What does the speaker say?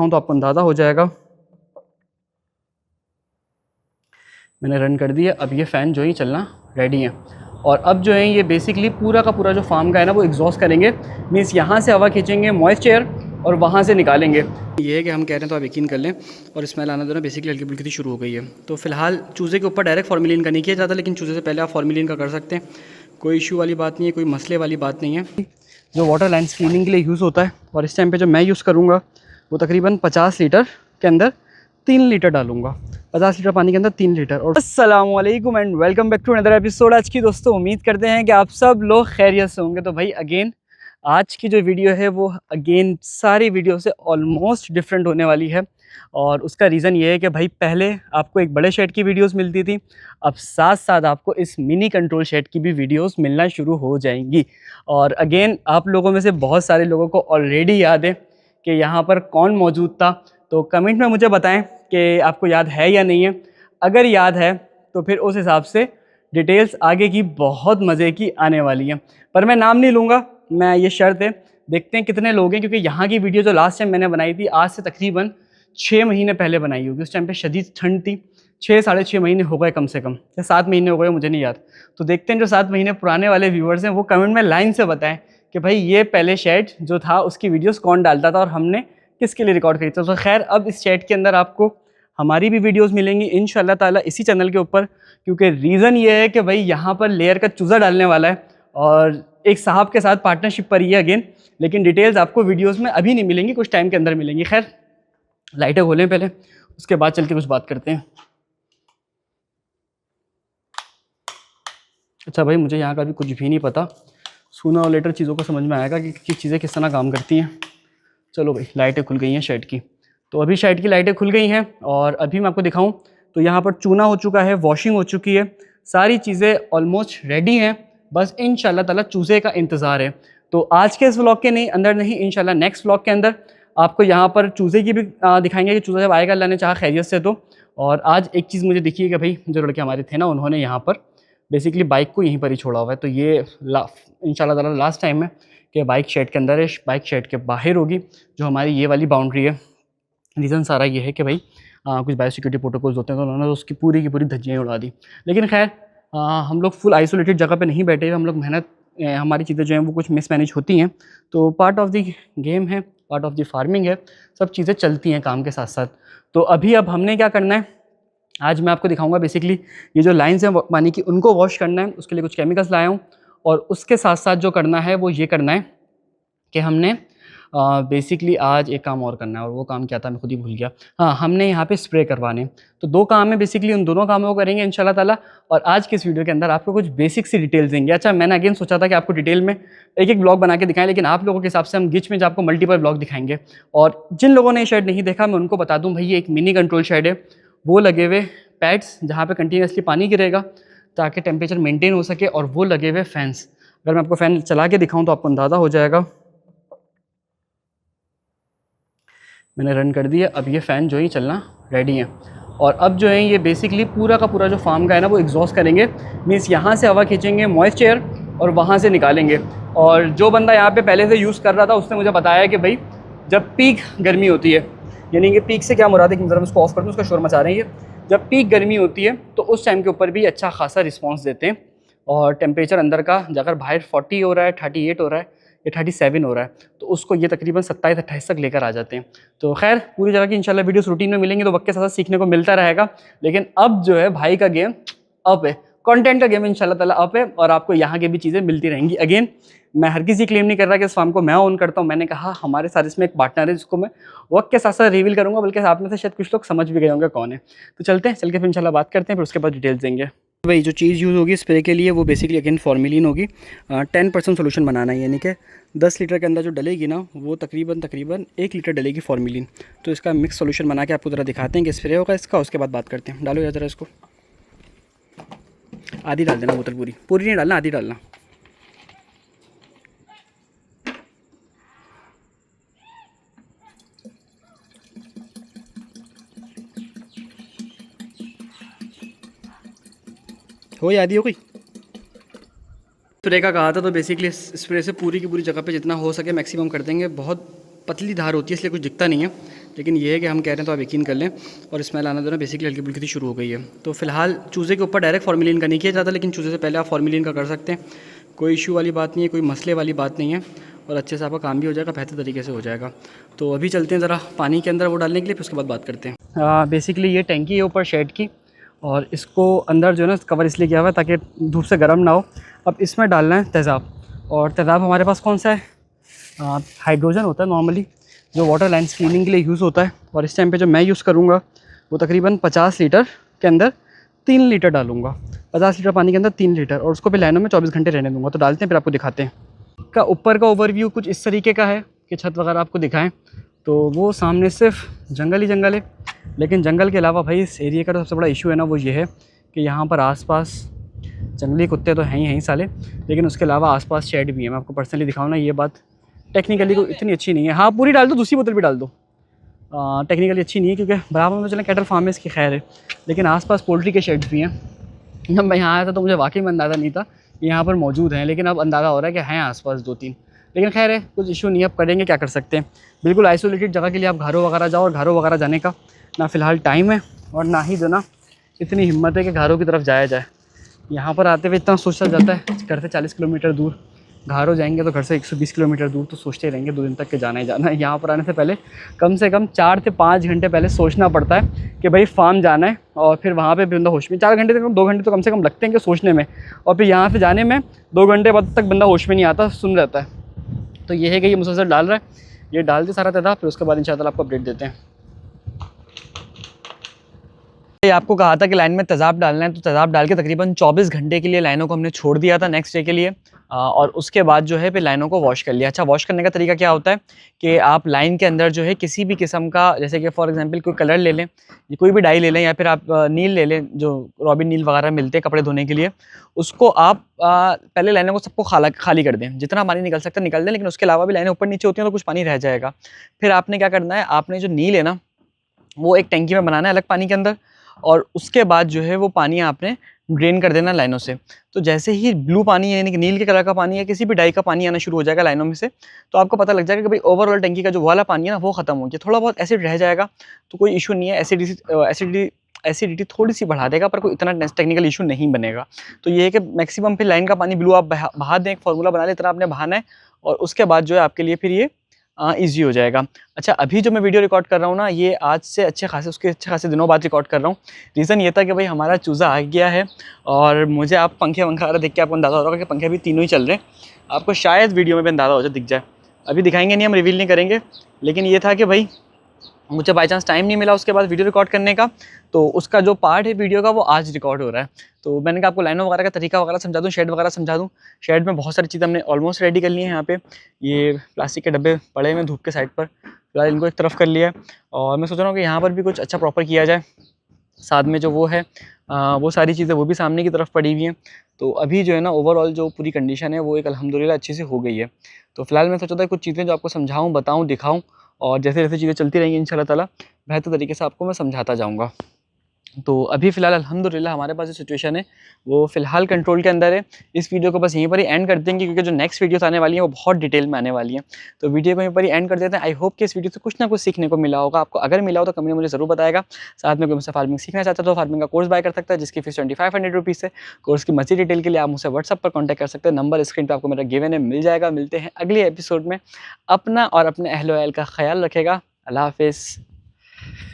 दिखाऊं तो आपको अंदाज़ा हो जाएगा। मैंने रन कर दिया। अब ये फ़ैन जो है चलना रेडी है और अब जो है ये बेसिकली पूरा का पूरा जो फार्म का है ना वो एग्जॉस्ट करेंगे। मीन्स यहाँ से हवा खींचेंगे मॉइस्ट एयर और वहाँ से निकालेंगे। ये है कि हम कह रहे हैं तो आप यकीन कर लें। और स्मेल आना देना बेसिकली हल्की फुल्की शुरू हो गई है। तो फिलहाल चूज़े के ऊपर डायरेक्ट फॉर्मेलिन का नहीं किया जाता, लेकिन चूज़े से पहले आप फॉर्मेलिन का कर सकते हैं। कोई इशू वाली बात नहीं है, कोई मसले वाली बात नहीं है। जो वाटर लाइन क्लीनिंग के लिए यूज़ होता है और इस टाइम पे जो मैं यूज़ करूँगा वो तकरीबन 50 लीटर के अंदर 3 लीटर डालूंगा। 50 लीटर पानी के अंदर 3 लीटर। और अस्सलाम वालेकुम and welcome back to another episode. आज की दोस्तों उम्मीद करते हैं कि आप सब लोग खैरियत से होंगे। तो भाई अगेन आज की जो वीडियो है वो अगेन सारी वीडियो से ऑलमोस्ट डिफरेंट होने वाली है। और उसका रीज़न ये है कि भाई पहले आपको एक बड़े शेड की वीडियोस मिलती थी, अब साथ साथ आपको इस मिनी कंट्रोल शेड की भी वीडियोस मिलना शुरू हो जाएंगी। और अगेन आप लोगों में से बहुत सारे लोगों को ऑलरेडी याद है कि यहाँ पर कौन मौजूद था। तो कमेंट में मुझे बताएं कि आपको याद है या नहीं है। अगर याद है तो फिर उस हिसाब से डिटेल्स आगे की बहुत मज़े की आने वाली हैं। पर मैं नाम नहीं लूँगा, मैं ये शर्त है। देखते हैं कितने लोग हैं, क्योंकि यहाँ की वीडियो जो लास्ट टाइम मैंने बनाई थी आज से तकरीबन 6 महीने पहले बनाई होगी। उस टाइम पे शदीद ठंड थी। 6 साढ़े 6 महीने हो गए कम से कम, या 7 महीने हो गए, मुझे नहीं याद। तो देखते हैं जो 7 महीने पुराने वाले व्यूअर्स हैं वो कमेंट में लाइन से बताएं कि भाई ये पहले शेड जो था उसकी वीडियोस कौन डालता था और हमने किसके लिए रिकॉर्ड करी थी। तो खैर अब इस चैट के अंदर आपको हमारी भी वीडियोस मिलेंगी इंशाल्लाह ताला इसी चैनल के ऊपर, क्योंकि रीज़न ये है कि भाई यहाँ पर लेयर का चूज़ा डालने वाला है और एक साहब के साथ पार्टनरशिप पर ही है अगेन। लेकिन डिटेल्स आपको वीडियोस में अभी नहीं मिलेंगी, कुछ टाइम के अंदर मिलेंगी। खैर लाइटें खोलें पहले, उसके बाद चल के कुछ बात करते हैं। अच्छा भाई मुझे यहाँ का भी कुछ भी नहीं पता, सूना और लेटर चीज़ों को समझ में आएगा कि चीज़ें किस तरह काम करती हैं। चलो भाई लाइटें खुल गई हैं शेड की। तो अभी शेड की लाइटें खुल गई हैं और अभी मैं आपको दिखाऊं तो यहाँ पर चूना हो चुका है, वॉशिंग हो चुकी है, सारी चीज़ें ऑलमोस्ट रेडी हैं। बस इंशाल्लाह ताला चूज़े का इंतज़ार है। तो आज के इस व्लॉग के अंदर नहीं, इंशाल्लाह नेक्स्ट व्लॉग के अंदर आपको यहाँ पर चूज़े की भी दिखाएंगे कि चूज़ा जब आएगा अल्लाह ने चाहा खैरियत से तो। और आज एक चीज़ मुझे दिखी है कि भाई जो लड़के हमारे थे ना उन्होंने यहाँ पर बेसिकली बाइक को यहीं पर ही छोड़ा हुआ है। तो ये इंशाल्लाह ताला लास्ट टाइम है कि बाइक शेड के अंदर है, बाइक शेड के बाहर होगी जो हमारी ये वाली बाउंड्री है। रीज़न सारा ये है कि भाई कुछ बायो सिक्योरिटी प्रोटोकॉल्स होते हैं तो उन्होंने तो उसकी पूरी की पूरी धज्जियाँ उड़ा दी। लेकिन खैर हम लोग फुल आइसोलेटेड जगह पे नहीं बैठे हुए, हम लोग मेहनत हमारी चीज़ें जो हैं वो कुछ मिसमैनेज होती हैं। तो पार्ट ऑफ द गेम है, पार्ट ऑफ द फार्मिंग है, सब चीज़ें चलती हैं काम के साथ साथ। तो अभी अब हमने क्या करना है, आज मैं आपको दिखाऊंगा बेसिकली ये जो लाइन्स हैं पानी की उनको वॉश करना है। उसके लिए कुछ केमिकल्स लाया हूँ और उसके साथ साथ जो करना है वो ये करना है कि हमने बेसिकली आज एक काम और करना है। और वो काम क्या था मैं खुद ही भूल गया। हाँ, हमने यहाँ पे स्प्रे करवाने। तो 2 काम है बेसिकली, उन दोनों कामों को करेंगे इंशाल्लाह ताला। और आज के इस वीडियो के अंदर आपको कुछ बेसिक सी डिटेल्स देंगे। अच्छा मैंने अगेन सोचा था कि आपको डिटेल में एक ब्लॉग बना के दिखाएं, लेकिन आप लोगों के हिसाब से हम गिच में आपको मल्टीपल ब्लॉग दिखाएंगे। और जिन लोगों ने ये शेड नहीं देखा मैं उनको बता दूँ, भाई ये एक मिनी कंट्रोल शेड है। वो लगे हुए पैड्स जहाँ पर कंटिन्यूसली पानी गिरेगा ताकि टेम्परेचर मेनटेन हो सके, और वो लगे हुए फैंस। अगर मैं आपको फ़ैन चला के दिखाऊँ तो आपको अंदाज़ा हो जाएगा। मैंने रन कर दिया। अब ये फ़ैन जो ही चलना रेडी है और अब जो है ये बेसिकली पूरा का पूरा जो फार्म का है ना वो एग्जॉस्ट करेंगे। मीन्स यहाँ से हवा खींचेंगे मॉइस्ट एयर और वहाँ से निकालेंगे। और जो बंदा यहाँ पे पहले से यूज़ कर रहा था उसने मुझे बताया कि भाई जब पीक गर्मी होती है, यानी कि पीक से क्या मुराद है कि ज़रा मैं उसको ऑफ कर दूँ, उसका शोर मचा रहे हैं ये। जब पीक गर्मी होती है तो उस टाइम के ऊपर भी अच्छा खासा रिस्पॉन्स देते हैं और टेम्परेचर अंदर का जाकर बाहर 40 हो रहा है, 38 हो रहा है या 37 हो रहा है, तो उसको ये तकरीबन 27-28 तक लेकर आ जाते हैं। तो खैर पूरी जगह की इंशाल्लाह वीडियोस रूटीन में मिलेंगी तो वक्त के साथ सीखने को मिलता रहेगा। लेकिन अब जो है भाई का गेम अप है, कंटेंट का गेम इंशाल्लाह ताला अप है और आपको यहाँ की भी चीज़ें मिलती रहेंगी। अगेन मैं हर किसी क्लेम नहीं कर रहा कि इस फार्म को मैं ओन करता हूँ। मैंने कहा हमारे साथ इसमें एक पार्टनर है जिसको मैं वक्त के साथ साथ रिवील करूँगा, बल्कि आप में से शायद कुछ लोग समझ भी गए होंगे कौन है। तो चलते हैं, चल के फिर इंशाल्लाह बात करते हैं, फिर उसके बाद डिटेल्स देंगे। भाई जो चीज़ यूज़ होगी स्प्रे के लिए वो बेसिकली अगेन फॉर्मेलिन होगी। 10% सोल्यूशन बनाना है, यानी कि 10 लीटर के अंदर जो डलेगी ना वो तकरीबन 1 लीटर डलेगी फॉर्मेलिन। तो इसका मिक्स सोल्यूशन बना के आपको ज़रा दिखाते हैं कि स्प्रे होगा इसका, उसके बाद बात करते हैं। डालो यार ज़रा इसको, आधी डाल देना बोतल, पूरी नहीं डालना, आधी डालना। हो या आधी हो गई। स्प्रे का कहा था तो बेसिकली स्प्रे से पूरी की पूरी जगह पे जितना हो सके मैक्सिमम कर देंगे। बहुत पतली धार होती है इसलिए कुछ दिखता नहीं है। लेकिन ये है कि हम कह रहे हैं तो आप यकीन कर लें। और स्मेल आना जो ना बेसिकली हल्की फुल्की शुरू हो गई है। तो फिलहाल चूज़े के ऊपर डायरेक्ट फॉर्मेलिन का नहीं किया जाता, लेकिन चूज़े से पहले आप फॉर्मेलिन का कर सकते हैं। कोई इशू वाली बात नहीं है, कोई मसले वाली बात नहीं है, और अच्छे से आपका काम भी हो जाएगा, बेहतर तरीके से हो जाएगा। तो अभी चलते हैं ज़रा पानी के अंदर वो डालने के लिए, फिर उसके बाद बात करते हैं। बेसिकली ये टैंकी है ऊपर शेड की, और इसको अंदर जो है ना कवर इसलिए किया हुआ है ताकि धूप से गर्म ना हो। अब इसमें डालना है तेज़ाब, और तेज़ाब हमारे पास कौन सा है, हाइड्रोजन होता है नॉर्मली, जो वाटर लाइन्स क्लीनिंग के लिए यूज़ होता है। और इस टाइम पे जो मैं यूज़ करूँगा वो तकरीबन 50 लीटर के अंदर 3 लीटर डालूँगा। 50 लीटर पानी के अंदर 3 लीटर, और उसको भी लाइनों में 24 घंटे रहने दूँगा। तो डालते हैं, फिर आपको दिखाते हैं। का ऊपर का ओवरव्यू कुछ इस तरीके का है कि छत वगैरह आपको दिखाएं तो वो सामने सिर्फ जंगल ही जंगल है। लेकिन जंगल के अलावा भाई इस एरिया का तो सबसे बड़ा इशू है ना, वो ये है कि यहाँ पर आसपास जंगली कुत्ते तो हैं ही साले, लेकिन उसके अलावा आसपास शेड भी है। मैं आपको पर्सनली दिखाऊँ ना, ये बात टेक्निकली को इतनी अच्छी नहीं है। हाँ पूरी डाल दो, दूसरी बोतल भी डाल दो। टेक्निकली अच्छी नहीं है क्योंकि बराबर में तो चलें कैटल फार्म है, इसकी खैर है, लेकिन आसपास पोल्ट्री के शेड्स भी हैं। जब मैं यहाँ आया था तो मुझे वाकई में अंदाज़ा नहीं था कि यहाँ पर मौजूद हैं, लेकिन अब अंदाज़ा हो रहा है कि हैं आसपास 2-3। लेकिन खैर है, कुछ इशू नहीं है, अब करेंगे, क्या कर सकते हैं। बिल्कुल आइसोलेटेड जगह के लिए आप घरों वगैरह जाओ, और घरों वगैरह जाने का ना फ़िलहाल टाइम है, और ना ही जो ना इतनी हिम्मत है कि घरों की तरफ जाया जाए। यहाँ पर आते हुए इतना सोचा जाता है, घर से 40 किलोमीटर दूर, घरों जाएंगे तो घर से 120 किलोमीटर दूर, तो सोचते रहेंगे 2 दिन तक के जाना ही जाना है। यहाँ पर आने से पहले कम से कम 4 से 5 घंटे पहले सोचना पड़ता है कि भाई फार्म जाना है, और फिर वहाँ पे बंदा होश में 4 घंटे तक 2 घंटे तो कम से कम लगते हैं कि सोचने में, और फिर यहाँ से जाने में 2 घंटे बाद तक बंदा होश में नहीं आता, सुन रहता है। तो ये है कि ये मुसलसल डाल रहा है, ये डाल दे सारा तेज़ाब, फिर उसके बाद इंशाल्लाह आपको अपडेट देते हैं। आपको कहा था कि लाइन में तेज़ाब डालना है, तो तेज़ाब डाल के तकरीबन 24 घंटे के लिए लाइनों को हमने छोड़ दिया था नेक्स्ट डे के लिए, और उसके बाद जो है फिर लाइनों को वॉश कर लिया। अच्छा, वॉश करने का तरीका क्या होता है कि आप लाइन के अंदर जो है किसी भी किस्म का, जैसे कि फॉर एग्जांपल कोई कलर ले लें, कोई भी डाई ले लें, या फिर आप नील ले लें, जो रॉबिन नील वगैरह मिलते हैं कपड़े धोने के लिए, उसको आप पहले लाइनों को सबको खाली कर दें, जितना पानी निकल सकता है निकल दें, लेकिन उसके अलावा भी लाइनें ऊपर नीचे होती हैं तो कुछ पानी रह जाएगा। फिर आपने क्या करना है, आपने जो नील है ना वो एक टैंकी में बनाना है अलग पानी के अंदर, और उसके बाद जो है वो पानी आपने ड्रेन कर देना लाइनों से। तो जैसे ही ब्लू पानी यानी कि नील के कलर का पानी या किसी भी डाई का पानी आना शुरू हो जाएगा लाइनों में से, तो आपको पता लग जाएगा कि भाई ओवरऑल टैंकी का जो वाला पानी है ना वो खत्म हो गया। थोड़ा बहुत एसिड रह जाएगा तो कोई इशू नहीं है, एसिडिटी थोड़ी सी बढ़ा देगा, पर कोई इतना टेक्निकल इशू नहीं बनेगा। तो ये है कि मैक्सिमम फिर लाइन का पानी ब्लू आप बहा दें, एक फार्मूला बना लें, इतना आपने बहाना है, और उसके बाद जो है आपके लिए फिर ये ईजी हो जाएगा। अच्छा, अभी जो मैं वीडियो रिकॉर्ड कर रहा हूँ ना, ये आज से अच्छे खासे दिनों बाद रिकॉर्ड कर रहा हूँ। रीज़न ये था कि भाई हमारा चूज़ा आ गया है, और मुझे आप पंखे वगैरह देख के आपको अंदाज़ा हो रहा होगा कि पंखे भी तीनों ही चल रहे हैं। आपको शायद वीडियो में भी अंदाज़ा हो जाए, दिख जाए। अभी दिखाएंगे नहीं, हम रिवील नहीं करेंगे, लेकिन ये था कि भाई मुझे बाई चांस टाइम नहीं मिला उसके बाद वीडियो रिकॉर्ड करने का, तो उसका जो पार्ट है वीडियो का वो आज रिकॉर्ड हो रहा है। तो मैंने कहा आपको लाइनों वगैरह का तरीका वगैरह समझा दूँ, शेड वगैरह समझा दूँ। शेड में बहुत सारी चीज़ें हमने ऑलमोस्ट रेडी कर ली हैं। यहाँ पे ये प्लास्टिक के डब्बे पड़े हुए धूप के साइड पर, फिलहाल इनको एक तरफ कर लिया है, और मैं सोच रहा हूँ कि यहाँ पर भी कुछ अच्छा प्रॉपर किया जाए। साथ में जो वो है वो सारी चीज़ें वो भी सामने की तरफ पड़ी हुई हैं। तो अभी जो है ना ओवरऑल जो पूरी कंडीशन है वो एक अल्हम्दुलिल्लाह अच्छे से हो गई है। तो फिलहाल मैं सोचा था कुछ चीज़ें जो आपको समझाऊँ, बताऊँ, दिखाऊँ, और जैसे जैसे चीज़ें चलती रहेंगी इंशाल्लाह ताला बेहतर तरीके से आपको मैं समझाता जाऊँगा। तो अभी फ़िलहाल अल्हम्दुलिल्लाह हमारे पास जो सिचुएशन है वो फ़िलहाल कंट्रोल के अंदर है। इस वीडियो को बस यहीं पर ही एंड कर देंगे, क्योंकि जो नेक्स्ट वीडियोस आने वाली हैं वो बहुत डिटेल में आने वाली हैं। तो वीडियो को यहीं पर ही एंड कर देते हैं। आई होप कि इस वीडियो से कुछ ना कुछ सीखने को मिला होगा आपको। अगर मिला हो तो कमेंट में मुझे ज़रूर बताएगा। साथ में कोई मुझसे फार्मिंग सीखना चाहता है तो फार्मिंग का कोर्स बाय कर सकता है, जिसकी फीस 2500 रुपीज़ है। कोर्स की मज़ीद डिटेल के लिए आप मुझसे व्हाट्सएप पर कॉन्टैक्ट कर सकते हैं। नंबर स्क्रीन पर आपको मेरा गिवन है, मिल जाएगा। मिलते हैं अगले एपिसोड में। अपना और अपने अहल व अहल का ख्याल रखेगा। अल्लाह हाफ़िज़।